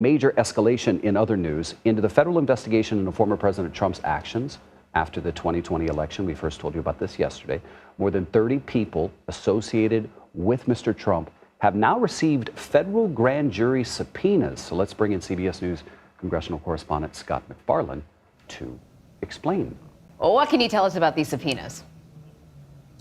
Major escalation in other news into the federal investigation into former President Trump's actions after the 2020 election. We first told you about this yesterday. More than 30 people associated with Mr. Trump have now received federal grand jury subpoenas. So let's bring in CBS News congressional correspondent Scott MacFarlane to explain. Well, what can you tell us about these subpoenas?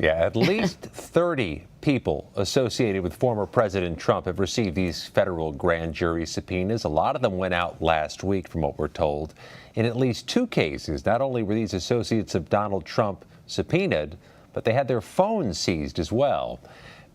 Yeah, at least 30 people associated with former President Trump have received these federal grand jury subpoenas. A lot of them went out last week, from what we're told. In at least 2 cases, not only were these associates of Donald Trump subpoenaed, but they had their phones seized as well.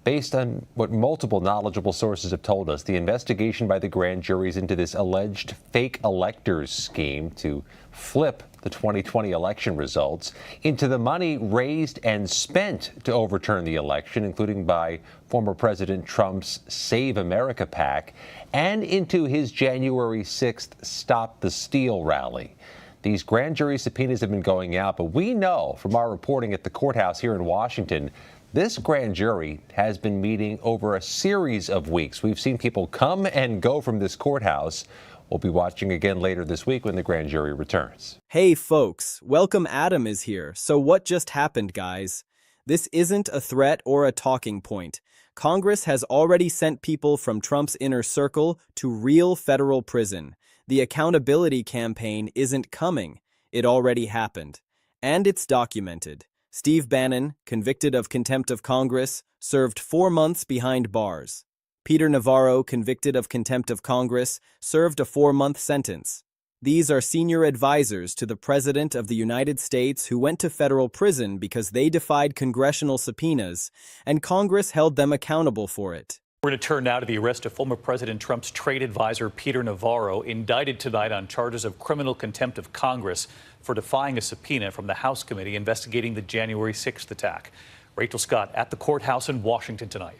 Based on what multiple knowledgeable sources have told us, the investigation by the grand juries into this alleged fake electors scheme to flip the 2020 election results into the money raised and spent to overturn the election, including by former President Trump's Save America PAC, and into his January 6th Stop the Steal rally. These grand jury subpoenas have been going out, but we know from our reporting at the courthouse here in Washington, this grand jury has been meeting over a series of weeks. We've seen people come and go from this courthouse. We'll be watching again later this week when the grand jury returns. Hey folks, welcome. Adam is here. So what just happened, guys? This isn't a threat or a talking point. Congress has already sent people from Trump's inner circle to real federal prison. The accountability campaign isn't coming. It already happened. And it's documented. Steve Bannon, convicted of contempt of Congress, served 4 months behind bars. Peter Navarro, convicted of contempt of Congress, served a 4-month sentence. These are senior advisors to the President of the United States who went to federal prison because they defied congressional subpoenas, and Congress held them accountable for it. We're going to turn now to the arrest of former President Trump's trade advisor, Peter Navarro, indicted tonight on charges of criminal contempt of Congress for defying a subpoena from the House committee investigating the January 6th attack. Rachel Scott at the courthouse in Washington tonight.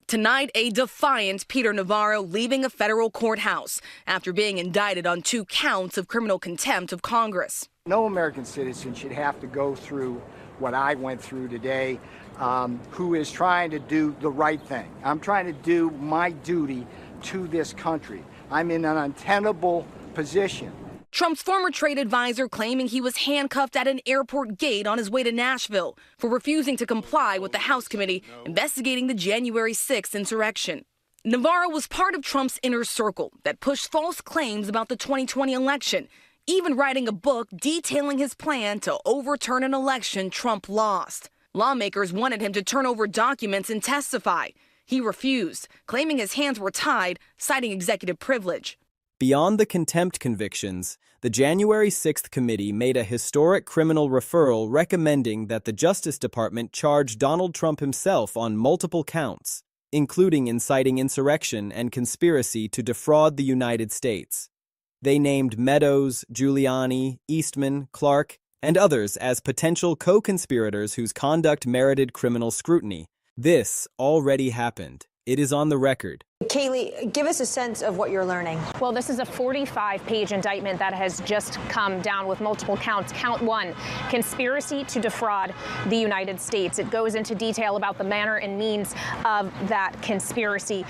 Tonight, a defiant Peter Navarro leaving a federal courthouse after being indicted on 2 counts of criminal contempt of Congress. No American citizen should have to go through what I went through today, who is trying to do the right thing. I'm trying to do my duty to this country. I'm in an untenable position. Trump's former trade advisor claiming he was handcuffed at an airport gate on his way to Nashville for refusing to comply with the House committee investigating the January 6th insurrection. Navarro was part of Trump's inner circle that pushed false claims about the 2020 election, even writing a book detailing his plan to overturn an election Trump lost. Lawmakers wanted him to turn over documents and testify. He refused, claiming his hands were tied, citing executive privilege. Beyond the contempt convictions, the January 6th committee made a historic criminal referral recommending that the Justice Department charge Donald Trump himself on multiple counts, including inciting insurrection and conspiracy to defraud the United States. They named Meadows, Giuliani, Eastman, Clark, and others as potential co-conspirators whose conduct merited criminal scrutiny. This already happened. It is on the record. Kayleigh, give us a sense of what you're learning. Well, this is a 45-page indictment that has just come down with multiple counts. Count 1, conspiracy to defraud the United States. It goes into detail about the manner and means of that conspiracy.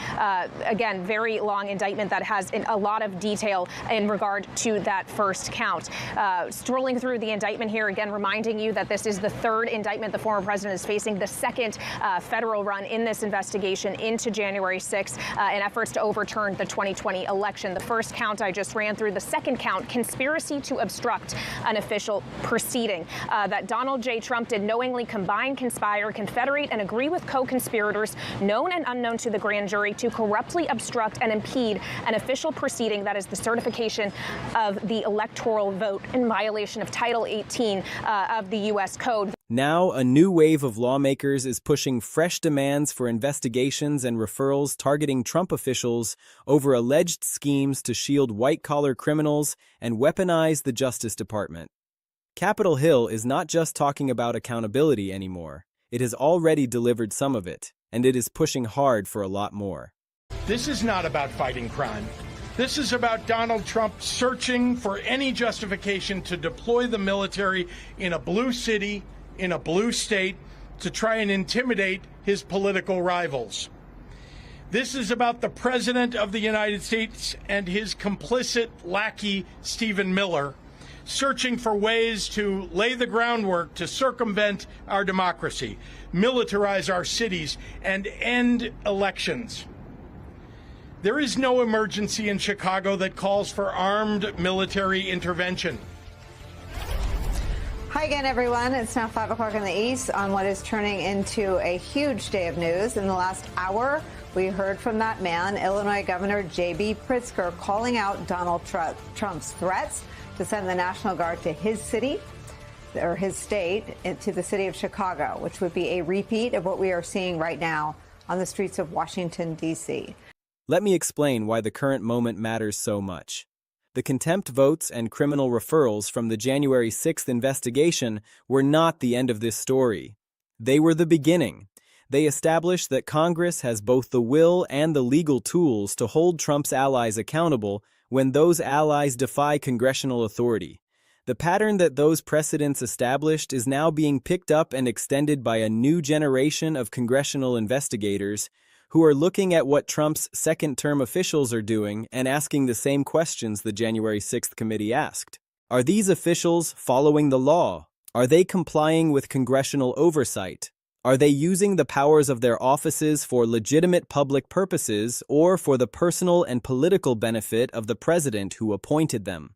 Again, very long indictment that has a lot of detail in regard to that first count. Strolling through the indictment here, again, reminding you that this is the 3rd indictment the former president is facing, the 2nd federal run in this investigation into January 6th. In efforts to overturn the 2020 election. The first count I just ran through. The second count, conspiracy to obstruct an official proceeding. That Donald J. Trump did knowingly combine, conspire, confederate, and agree with co-conspirators, known and unknown to the grand jury, to corruptly obstruct and impede an official proceeding that is the certification of the electoral vote in violation of Title 18 of the U.S. Code. Now, a new wave of lawmakers is pushing fresh demands for investigations and referrals targeting Trump officials over alleged schemes to shield white-collar criminals and weaponize the Justice Department. Capitol Hill is not just talking about accountability anymore. It has already delivered some of it, and it is pushing hard for a lot more. This is not about fighting crime. This is about Donald Trump searching for any justification to deploy the military in a blue city, in a blue state, to try and intimidate his political rivals. This is about the President of the United States and his complicit lackey, Stephen Miller, searching for ways to lay the groundwork to circumvent our democracy, militarize our cities, and end elections. There is no emergency in Chicago that calls for armed military intervention. Hi again, everyone. It's now 5 o'clock in the East on what is turning into a huge day of news. In the last hour, we heard from that man, Illinois Governor J.B. Pritzker, calling out Donald Trump's threats to send the National Guard to his city or his state, to the city of Chicago, which would be a repeat of what we are seeing right now on the streets of Washington, D.C. Let me explain why the current moment matters so much. The contempt votes and criminal referrals from the January 6th investigation were not the end of this story. They were the beginning. They established that Congress has both the will and the legal tools to hold Trump's allies accountable when those allies defy congressional authority. The pattern that those precedents established is now being picked up and extended by a new generation of congressional investigators who are looking at what Trump's second-term officials are doing and asking the same questions the January 6th committee asked. Are these officials following the law? Are they complying with congressional oversight? Are they using the powers of their offices for legitimate public purposes or for the personal and political benefit of the president who appointed them?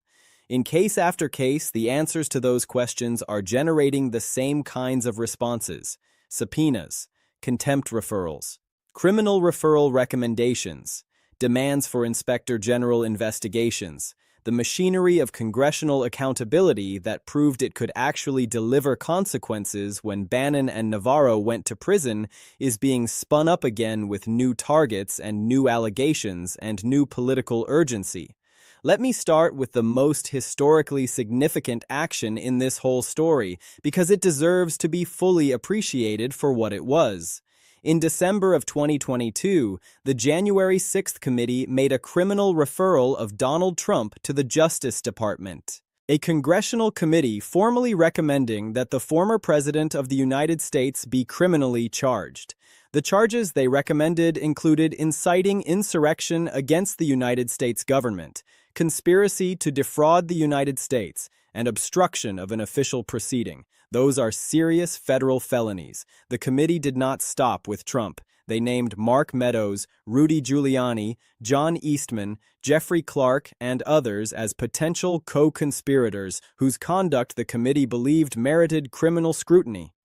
In case after case, the answers to those questions are generating the same kinds of responses: subpoenas, contempt referrals, criminal referral recommendations, demands for Inspector General investigations. The machinery of congressional accountability that proved it could actually deliver consequences when Bannon and Navarro went to prison is being spun up again with new targets and new allegations and new political urgency. Let me start with the most historically significant action in this whole story, because it deserves to be fully appreciated for what it was. In December of 2022, the January 6th committee made a criminal referral of Donald Trump to the Justice Department. A congressional committee formally recommending that the former president of the United States be criminally charged. The charges they recommended included inciting insurrection against the United States government, conspiracy to defraud the United States, and obstruction of an official proceeding. Those are serious federal felonies. The committee did not stop with Trump. They named Mark Meadows, Rudy Giuliani, John Eastman, Jeffrey Clark, and others as potential co-conspirators whose conduct the committee believed merited criminal scrutiny.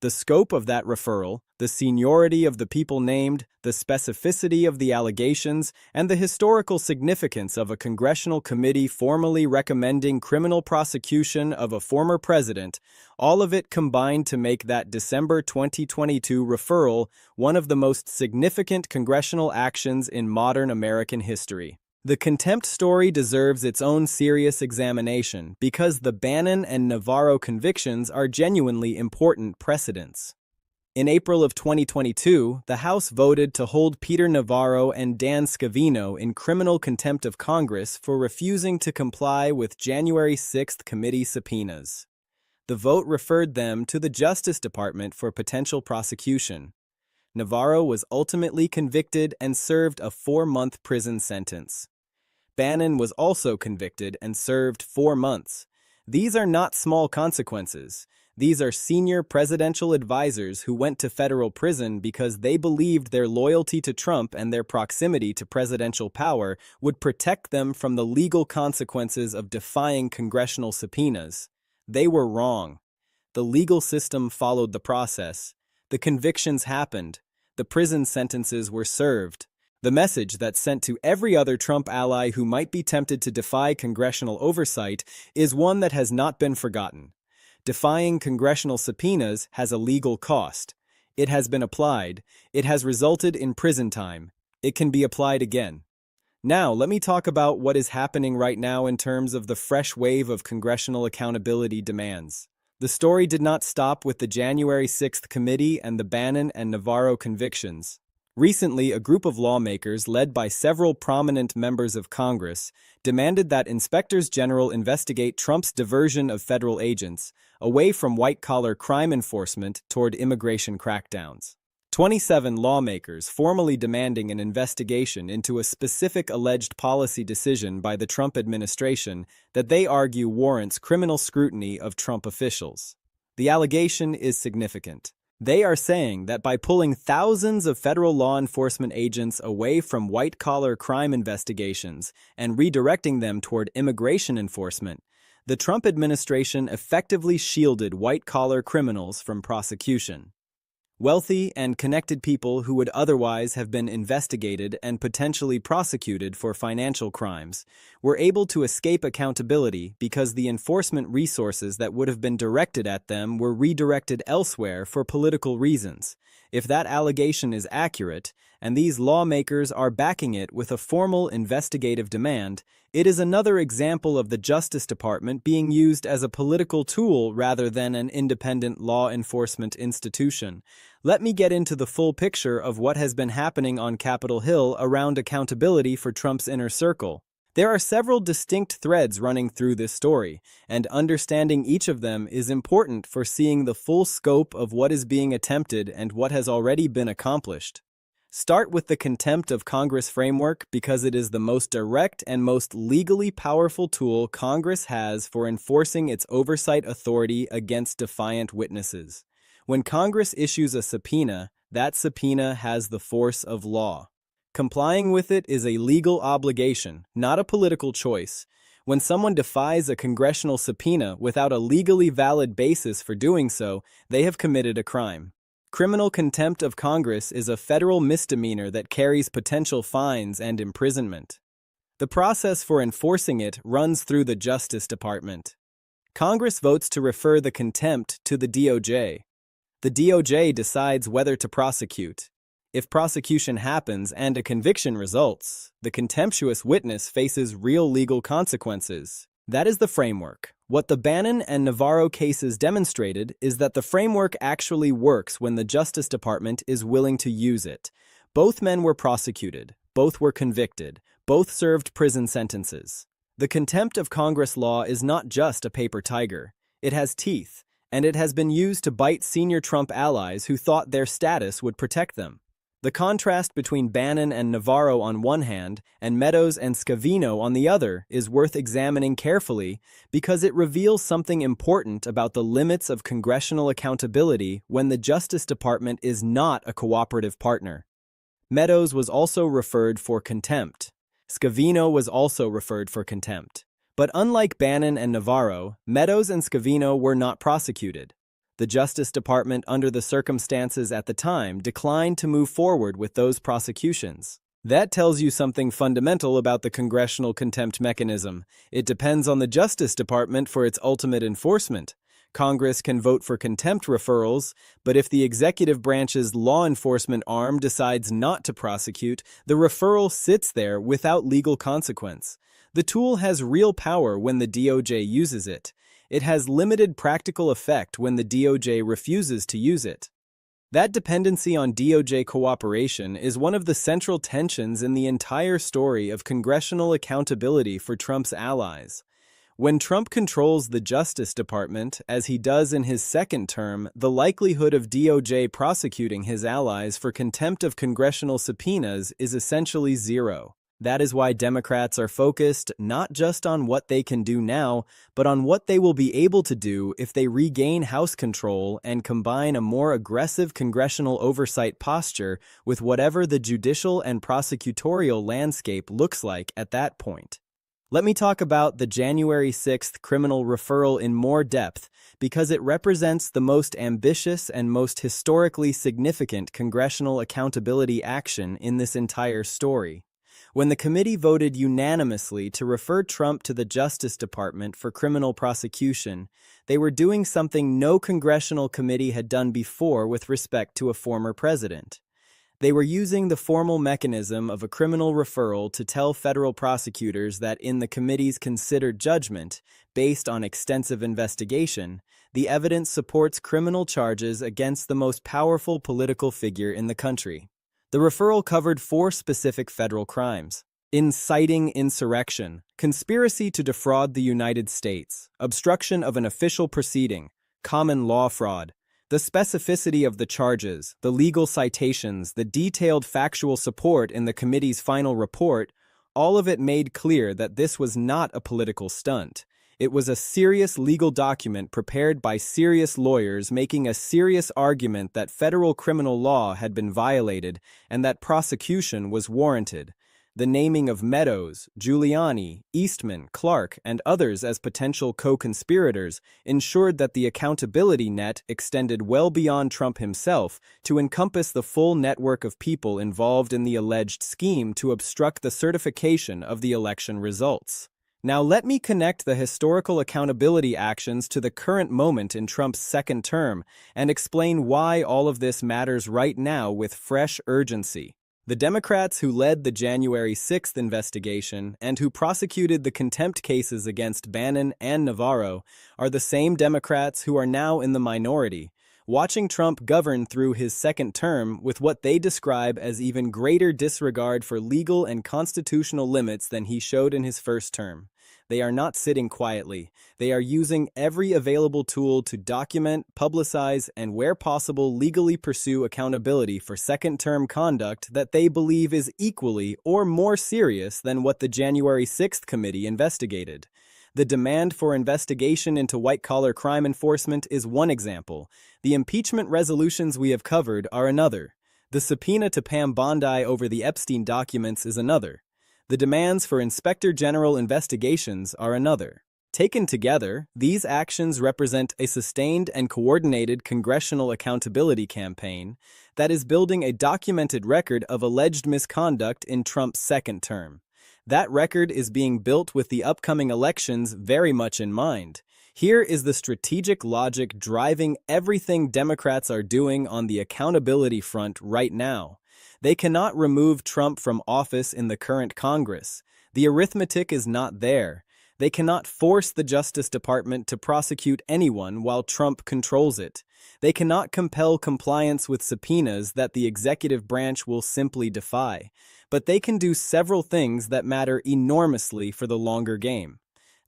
The scope of that referral, the seniority of the people named, the specificity of the allegations, and the historical significance of a congressional committee formally recommending criminal prosecution of a former president, all of it combined to make that December 2022 referral one of the most significant congressional actions in modern American history. The contempt story deserves its own serious examination because the Bannon and Navarro convictions are genuinely important precedents. In April of 2022, the House voted to hold Peter Navarro and Dan Scavino in criminal contempt of Congress for refusing to comply with January 6th committee subpoenas. The vote referred them to the Justice Department for potential prosecution. Navarro was ultimately convicted and served a 4-month prison sentence. Bannon was also convicted and served 4 months. These are not small consequences. These are senior presidential advisors who went to federal prison because they believed their loyalty to Trump and their proximity to presidential power would protect them from the legal consequences of defying congressional subpoenas. They were wrong. The legal system followed the process. The convictions happened. The prison sentences were served. The message that's sent to every other Trump ally who might be tempted to defy congressional oversight is one that has not been forgotten. Defying congressional subpoenas has a legal cost. It has been applied. It has resulted in prison time. It can be applied again. Now, let me talk about what is happening right now in terms of the fresh wave of congressional accountability demands. The story did not stop with the January 6th committee and the Bannon and Navarro convictions. Recently, a group of lawmakers, led by several prominent members of Congress, demanded that inspectors general investigate Trump's diversion of federal agents away from white-collar crime enforcement toward immigration crackdowns. 27 lawmakers formally demanding an investigation into a specific alleged policy decision by the Trump administration that they argue warrants criminal scrutiny of Trump officials. The allegation is significant. They are saying that by pulling thousands of federal law enforcement agents away from white-collar crime investigations and redirecting them toward immigration enforcement, the Trump administration effectively shielded white-collar criminals from prosecution. Wealthy and connected people who would otherwise have been investigated and potentially prosecuted for financial crimes were able to escape accountability because the enforcement resources that would have been directed at them were redirected elsewhere for political reasons. If that allegation is accurate, and these lawmakers are backing it with a formal investigative demand, it is another example of the Justice Department being used as a political tool rather than an independent law enforcement institution. Let me get into the full picture of what has been happening on Capitol Hill around accountability for Trump's inner circle. There are several distinct threads running through this story, and understanding each of them is important for seeing the full scope of what is being attempted and what has already been accomplished. Start with the contempt of Congress framework because it is the most direct and most legally powerful tool Congress has for enforcing its oversight authority against defiant witnesses. When Congress issues a subpoena, that subpoena has the force of law. Complying with it is a legal obligation, not a political choice. When someone defies a congressional subpoena without a legally valid basis for doing so, they have committed a crime. Criminal contempt of Congress is a federal misdemeanor that carries potential fines and imprisonment. The process for enforcing it runs through the Justice Department. Congress votes to refer the contempt to the DOJ. The DOJ decides whether to prosecute. If prosecution happens and a conviction results, the contemptuous witness faces real legal consequences. That is the framework. What the Bannon and Navarro cases demonstrated is that the framework actually works when the Justice Department is willing to use it. Both men were prosecuted, both were convicted, both served prison sentences. The contempt of Congress law is not just a paper tiger. It has teeth, and it has been used to bite senior Trump allies who thought their status would protect them. The contrast between Bannon and Navarro on one hand and Meadows and Scavino on the other is worth examining carefully because it reveals something important about the limits of congressional accountability when the Justice Department is not a cooperative partner. Meadows was also referred for contempt. Scavino was also referred for contempt. But unlike Bannon and Navarro, Meadows and Scavino were not prosecuted. The Justice Department, under the circumstances at the time, declined to move forward with those prosecutions. That tells you something fundamental about the congressional contempt mechanism. It depends on the Justice Department for its ultimate enforcement. Congress can vote for contempt referrals, but if the executive branch's law enforcement arm decides not to prosecute, the referral sits there without legal consequence. The tool has real power when the DOJ uses it. It has limited practical effect when the DOJ refuses to use it. That dependency on DOJ cooperation is one of the central tensions in the entire story of congressional accountability for Trump's allies. When Trump controls the Justice Department, as he does in his second term, the likelihood of DOJ prosecuting his allies for contempt of congressional subpoenas is essentially zero. That is why Democrats are focused not just on what they can do now, but on what they will be able to do if they regain House control and combine a more aggressive congressional oversight posture with whatever the judicial and prosecutorial landscape looks like at that point. Let me talk about the January 6th criminal referral in more depth because it represents the most ambitious and most historically significant congressional accountability action in this entire story. When the committee voted unanimously to refer Trump to the Justice Department for criminal prosecution, they were doing something no congressional committee had done before with respect to a former president. They were using the formal mechanism of a criminal referral to tell federal prosecutors that in the committee's considered judgment, based on extensive investigation, the evidence supports criminal charges against the most powerful political figure in the country. The referral covered 4 specific federal crimes: inciting insurrection, conspiracy to defraud the United States, obstruction of an official proceeding, common law fraud, The specificity of the charges, the legal citations, the detailed factual support in the committee's final report, all of it made clear that this was not a political stunt. It was a serious legal document prepared by serious lawyers making a serious argument that federal criminal law had been violated and that prosecution was warranted. The naming of Meadows, Giuliani, Eastman, Clark, and others as potential co-conspirators ensured that the accountability net extended well beyond Trump himself to encompass the full network of people involved in the alleged scheme to obstruct the certification of the election results. Now let me connect the historical accountability actions to the current moment in Trump's second term and explain why all of this matters right now with fresh urgency. The Democrats who led the January 6th investigation and who prosecuted the contempt cases against Bannon and Navarro are the same Democrats who are now in the minority, watching Trump govern through his second term with what they describe as even greater disregard for legal and constitutional limits than he showed in his first term. They are not sitting quietly. They are using every available tool to document, publicize, and where possible legally pursue accountability for second-term conduct that they believe is equally or more serious than what the January 6th committee investigated. The demand for investigation into white-collar crime enforcement is one example. The impeachment resolutions we have covered are another. The subpoena to Pam Bondi over the Epstein documents is another. The demands for Inspector General investigations are another. Taken together, these actions represent a sustained and coordinated congressional accountability campaign that is building a documented record of alleged misconduct in Trump's second term. That record is being built with the upcoming elections very much in mind. Here is the strategic logic driving everything Democrats are doing on the accountability front right now. They cannot remove Trump from office in the current Congress. The arithmetic is not there. They cannot force the Justice Department to prosecute anyone while Trump controls it. They cannot compel compliance with subpoenas that the executive branch will simply defy. But they can do several things that matter enormously for the longer game.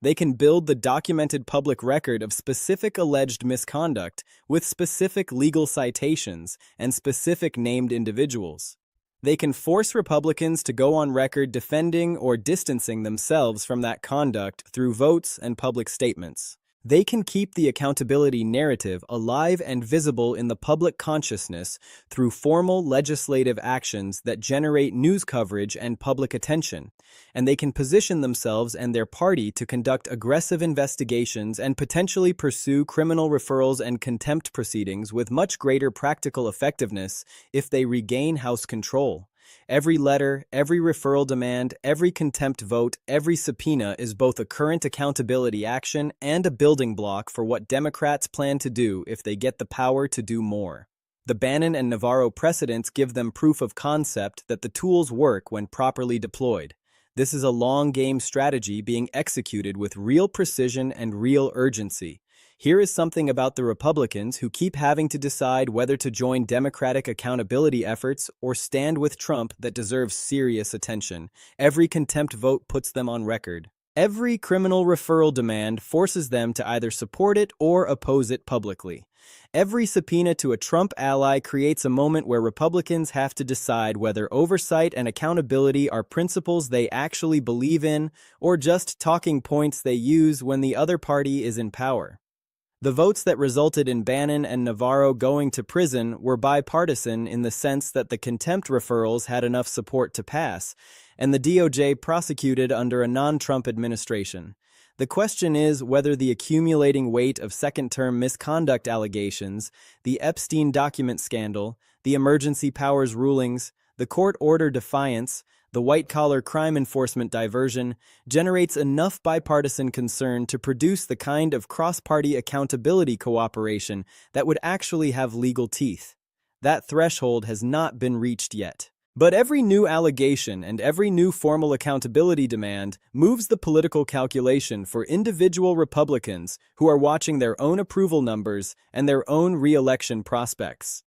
They can build the documented public record of specific alleged misconduct with specific legal citations and specific named individuals. They can force Republicans to go on record defending or distancing themselves from that conduct through votes and public statements. They can keep the accountability narrative alive and visible in the public consciousness through formal legislative actions that generate news coverage and public attention, and they can position themselves and their party to conduct aggressive investigations and potentially pursue criminal referrals and contempt proceedings with much greater practical effectiveness if they regain House control. Every letter, every referral demand, every contempt vote, every subpoena is both a current accountability action and a building block for what Democrats plan to do if they get the power to do more. The Bannon and Navarro precedents give them proof of concept that the tools work when properly deployed. This is a long-game strategy being executed with real precision and real urgency. Here is something about the Republicans who keep having to decide whether to join Democratic accountability efforts or stand with Trump that deserves serious attention. Every contempt vote puts them on record. Every criminal referral demand forces them to either support it or oppose it publicly. Every subpoena to a Trump ally creates a moment where Republicans have to decide whether oversight and accountability are principles they actually believe in or just talking points they use when the other party is in power. The votes that resulted in Bannon and Navarro going to prison were bipartisan in the sense that the contempt referrals had enough support to pass, and the DOJ prosecuted under a non-Trump administration. The question is whether the accumulating weight of second-term misconduct allegations, the Epstein document scandal, the emergency powers rulings, the court order defiance, the white-collar crime enforcement diversion generates enough bipartisan concern to produce the kind of cross-party accountability cooperation that would actually have legal teeth. That threshold has not been reached yet. But every new allegation and every new formal accountability demand moves the political calculation for individual Republicans who are watching their own approval numbers and their own re-election prospects.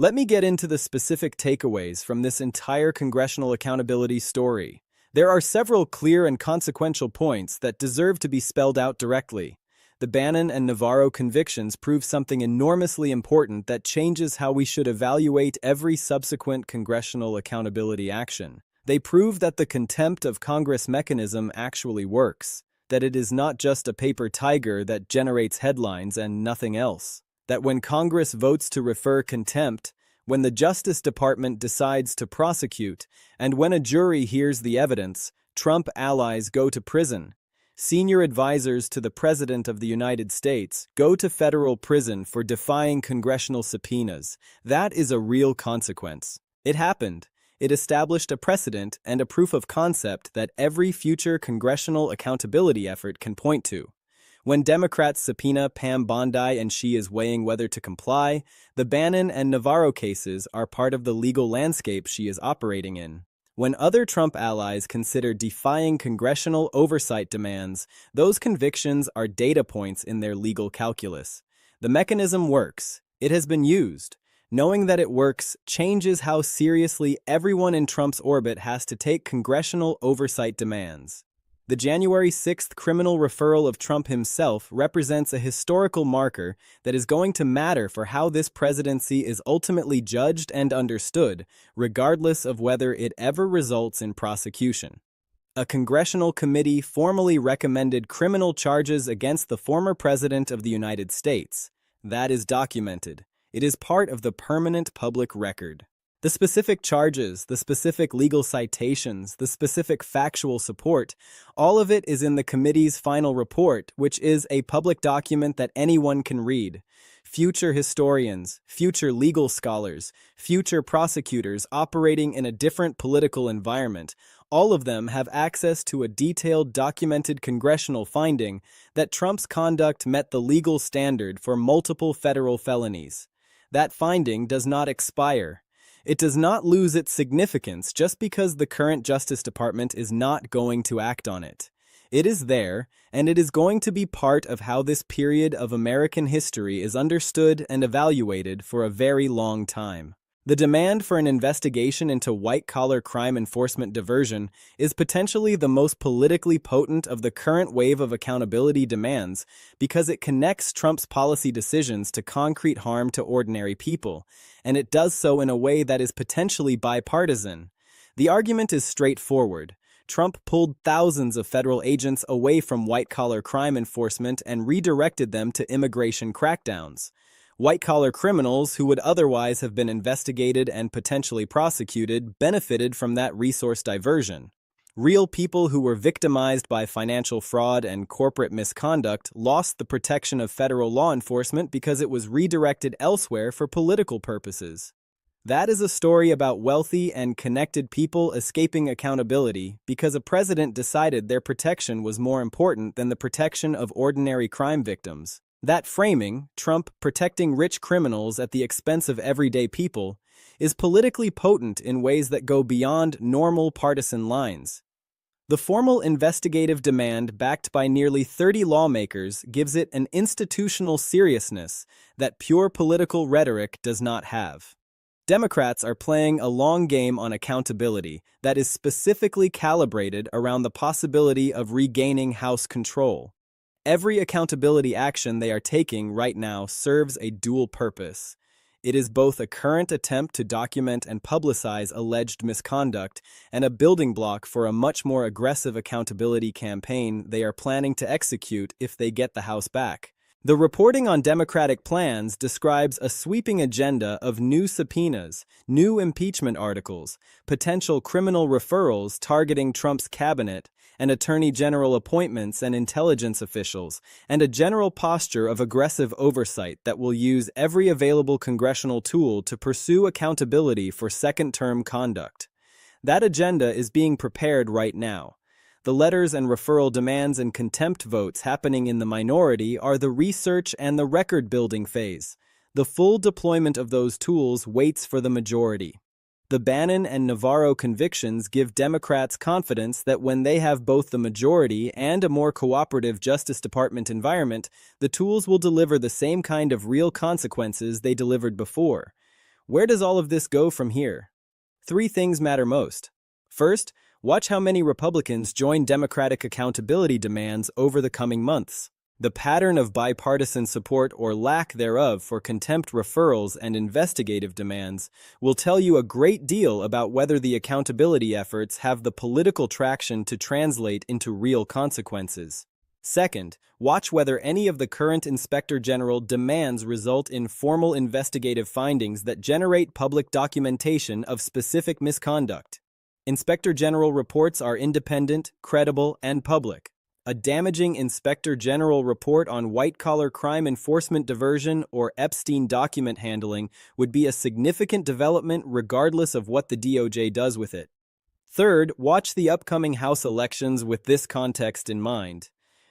Let me get into the specific takeaways from this entire congressional accountability story. There are several clear and consequential points that deserve to be spelled out directly. The Bannon and Navarro convictions prove something enormously important that changes how we should evaluate every subsequent congressional accountability action. They prove that the contempt of Congress mechanism actually works, that it is not just a paper tiger that generates headlines and nothing else, that when Congress votes to refer contempt, when the Justice Department decides to prosecute, and when a jury hears the evidence, Trump allies go to prison. Senior advisors to the President of the United States go to federal prison for defying congressional subpoenas. That is a real consequence. It happened. It established a precedent and a proof of concept that every future congressional accountability effort can point to. When Democrats subpoena Pam Bondi and she is weighing whether to comply, the Bannon and Navarro cases are part of the legal landscape she is operating in. When other Trump allies consider defying congressional oversight demands, those convictions are data points in their legal calculus. The mechanism works. It has been used. Knowing that it works changes how seriously everyone in Trump's orbit has to take congressional oversight demands. The January 6th criminal referral of Trump himself represents a historical marker that is going to matter for how this presidency is ultimately judged and understood, regardless of whether it ever results in prosecution. A congressional committee formally recommended criminal charges against the former president of the United States. That is documented. It is part of the permanent public record. The specific charges, the specific legal citations, the specific factual support, all of it is in the committee's final report, which is a public document that anyone can read. Future historians, future legal scholars, future prosecutors operating in a different political environment, all of them have access to a detailed, documented congressional finding that Trump's conduct met the legal standard for multiple federal felonies. That finding does not expire. It does not lose its significance just because the current Justice Department is not going to act on it. It is there, and it is going to be part of how this period of American history is understood and evaluated for a very long time. The demand for an investigation into white-collar crime enforcement diversion is potentially the most politically potent of the current wave of accountability demands because it connects Trump's policy decisions to concrete harm to ordinary people, and it does so in a way that is potentially bipartisan. The argument is straightforward. Trump pulled thousands of federal agents away from white-collar crime enforcement and redirected them to immigration crackdowns. White-collar criminals who would otherwise have been investigated and potentially prosecuted benefited from that resource diversion. Real people who were victimized by financial fraud and corporate misconduct lost the protection of federal law enforcement because it was redirected elsewhere for political purposes. That is a story about wealthy and connected people escaping accountability because a president decided their protection was more important than the protection of ordinary crime victims. That framing, Trump protecting rich criminals at the expense of everyday people, is politically potent in ways that go beyond normal partisan lines. The formal investigative demand backed by nearly 30 lawmakers gives it an institutional seriousness that pure political rhetoric does not have. Democrats are playing a long game on accountability that is specifically calibrated around the possibility of regaining House control. Every accountability action they are taking right now serves a dual purpose. It is both a current attempt to document and publicize alleged misconduct and a building block for a much more aggressive accountability campaign they are planning to execute if they get the House back. The reporting on Democratic plans describes a sweeping agenda of new subpoenas, new impeachment articles, potential criminal referrals targeting Trump's cabinet, and attorney general appointments and intelligence officials, and a general posture of aggressive oversight that will use every available congressional tool to pursue accountability for second-term conduct. That agenda is being prepared right now. The letters and referral demands and contempt votes happening in the minority are the research and the record-building phase. The full deployment of those tools waits for the majority. The Bannon and Navarro convictions give Democrats confidence that when they have both the majority and a more cooperative Justice Department environment, the tools will deliver the same kind of real consequences they delivered before. Where does all of this go from here? 3 things matter most. First, watch how many Republicans join Democratic accountability demands over the coming months. The pattern of bipartisan support or lack thereof for contempt referrals and investigative demands will tell you a great deal about whether the accountability efforts have the political traction to translate into real consequences. Second, watch whether any of the current Inspector General demands result in formal investigative findings that generate public documentation of specific misconduct. Inspector General reports are independent, credible, and public. A damaging Inspector General report on white-collar crime enforcement diversion or Epstein document handling would be a significant development regardless of what the DOJ does with it. Third, watch the upcoming House elections with this context in mind.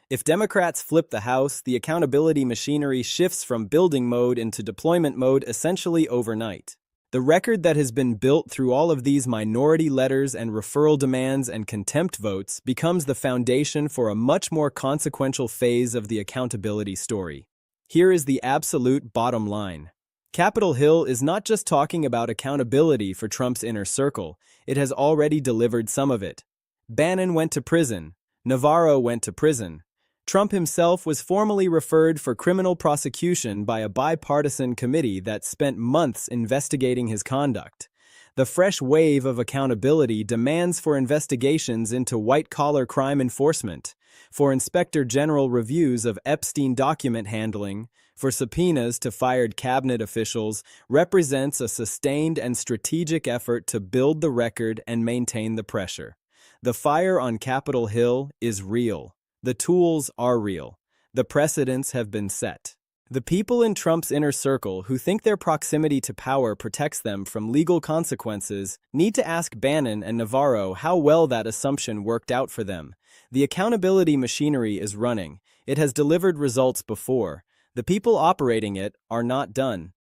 If Democrats flip the House, the accountability machinery shifts from building mode into deployment mode essentially overnight. The record that has been built through all of these minority letters and referral demands and contempt votes becomes the foundation for a much more consequential phase of the accountability story. Here is the absolute bottom line. Capitol Hill is not just talking about accountability for Trump's inner circle, it has already delivered some of it. Bannon went to prison. Navarro went to prison. Trump himself was formally referred for criminal prosecution by a bipartisan committee that spent months investigating his conduct. The fresh wave of accountability demands for investigations into white-collar crime enforcement, for Inspector General reviews of Epstein document handling, for subpoenas to fired cabinet officials, represents a sustained and strategic effort to build the record and maintain the pressure. The fire on Capitol Hill is real. The tools are real. The precedents have been set. The people in Trump's inner circle who think their proximity to power protects them from legal consequences need to ask Bannon and Navarro how well that assumption worked out for them. The accountability machinery is running. It has delivered results before. The people operating it are not done.